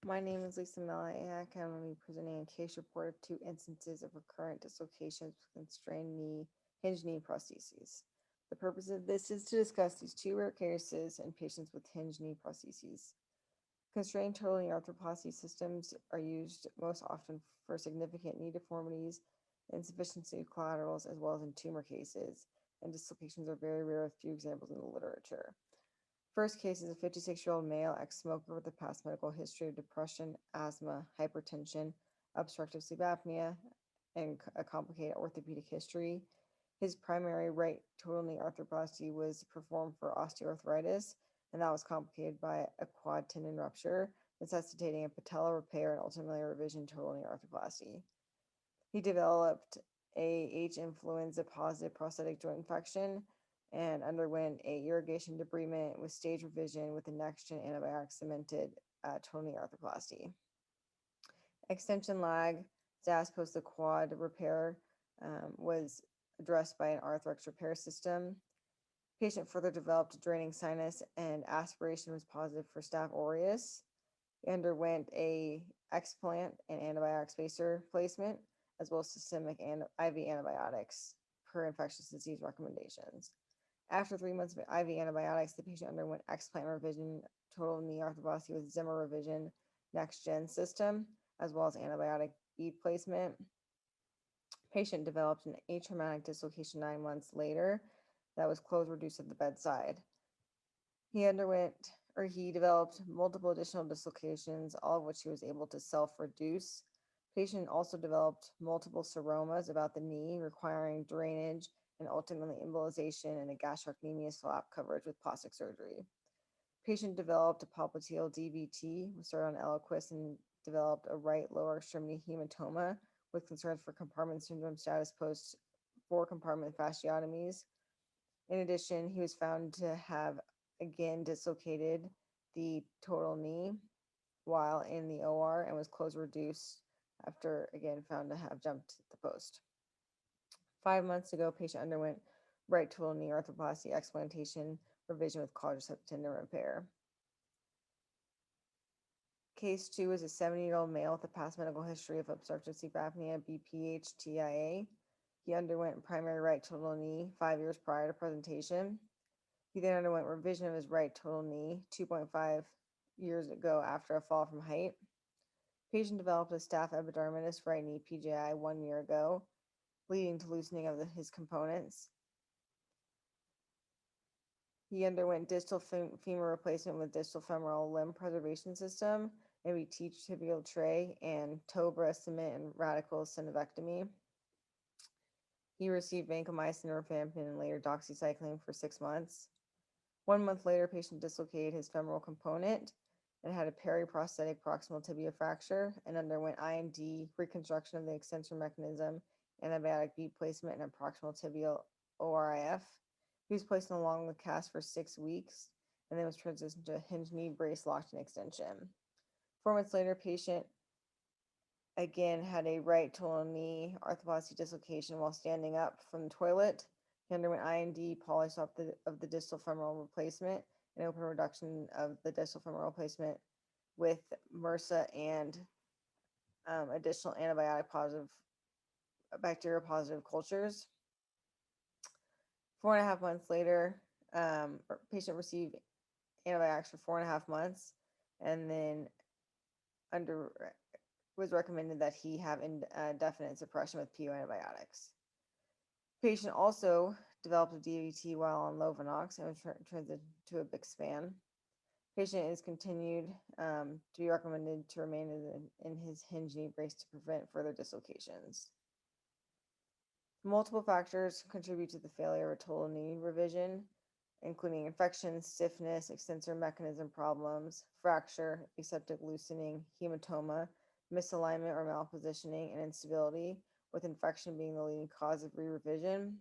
My name is Lisa Malyak, and I'm going to be presenting a case report of two instances of recurrent dislocations with constrained hinge knee prostheses. The purpose of this is to discuss these two rare cases in patients with hinge knee prostheses. Constrained total knee arthroplasty systems are used most often for significant knee deformities, insufficiency of collaterals, as well as in tumor cases, and dislocations are very rare with few examples in the literature. First case is a 56-year-old male ex-smoker with a past medical history of depression, asthma, hypertension, obstructive sleep apnea, and a complicated orthopedic history. His primary right total knee arthroplasty was performed for osteoarthritis, and that was complicated by a quad tendon rupture, necessitating a patella repair and ultimately a revision total knee arthroplasty. He developed a H. influenza positive prosthetic joint infection and underwent a irrigation debridement with stage revision with the next gen antibiotic cemented total knee arthroplasty. Extension lag, ZAS post the quad repair was addressed by an Arthrex repair system. Patient further developed a draining sinus and aspiration was positive for Staph aureus. He underwent a explant and antibiotic spacer placement, as well as systemic and IV antibiotics per infectious disease recommendations. After 3 months of IV antibiotics, the patient underwent explant revision, total knee arthroplasty with Zimmer revision, next gen system, as well as antibiotic bead placement. Patient developed an atraumatic dislocation 9 months later that was closed reduced at the bedside. He underwent or he developed multiple additional dislocations, all of which he was able to self-reduce. Patient also developed multiple seromas about the knee, requiring drainage and ultimately embolization and a gastrocnemius flap coverage with plastic surgery. Patient developed a popliteal DVT, was started on Eliquis, and developed a right lower extremity hematoma with concerns for compartment syndrome status post four compartment fasciotomies. In addition, he was found to have again dislocated the total knee while in the OR and was closed reduced after again found to have jumped the post. 5 months ago, patient underwent right total knee arthroplasty explantation revision with quadricep tendon repair. Case 2 is a 70-year-old male with a past medical history of obstructive sleep apnea, BPH, TIA. He underwent primary right total knee 5 years prior to presentation. He then underwent revision of his right total knee 2.5 years ago after a fall from height. Patient developed a staph epidermidis right knee PJI 1 year ago, leading to loosening of his components. He underwent distal femur replacement with distal femoral limb preservation system, MBT tibial tray, and TOBRA cement and radical synovectomy. He received vancomycin, rifampin, and later doxycycline for 6 months. 1 month later, patient dislocated his femoral component and had a periprosthetic proximal tibia fracture and underwent IND reconstruction of the extensor mechanism, antibiotic bead placement, and a proximal tibial ORIF. He was placed in a long cast for 6 weeks and then was transitioned to a hinge knee brace locked in extension. 4 months later, patient again had a right total knee arthroplasty dislocation while standing up from the toilet. He underwent IND polish of the distal femoral replacement and open reduction of the distal femoral replacement with MRSA and additional antibiotic positive, bacteria positive cultures. 4.5 months later, patient received antibiotics for 4.5 months and then under was recommended that he have indefinite suppression with PO antibiotics. Patient also developed a DVT while on Lovenox and was transitioned to a Bixpan. Patient is continued to be recommended to remain in his hinge knee brace to prevent further dislocations. Multiple factors contribute to the failure of a total knee revision, including infection, stiffness, extensor mechanism problems, fracture, aseptic loosening, hematoma, misalignment or malpositioning, and instability, with infection being the leading cause of re-revision.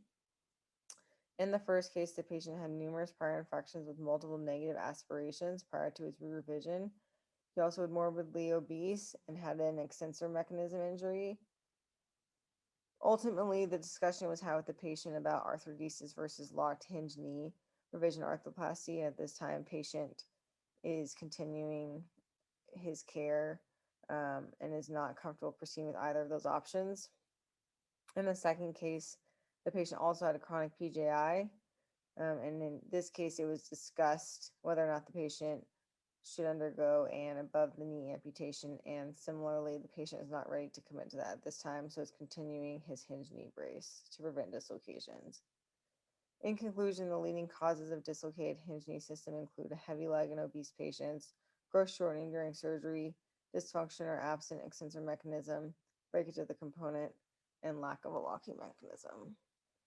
In the first case, the patient had numerous prior infections with multiple negative aspirations prior to his re-revision. He also was morbidly obese and had an extensor mechanism injury. Ultimately, the discussion was had with the patient about arthrodesis versus locked hinge knee revision arthroplasty. At this time, patient is continuing his care and is not comfortable proceeding with either of those options. In the second case, the patient also had a chronic PJI, and in this case, it was discussed whether or not the patient should undergo an above the knee amputation. And similarly, the patient is not ready to commit to that at this time, so is continuing his hinge knee brace to prevent dislocations. In conclusion, the leading causes of dislocated hinge knee system include a heavy leg in obese patients, growth shortening during surgery, dysfunction or absent extensor mechanism, breakage of the component, and lack of a locking mechanism.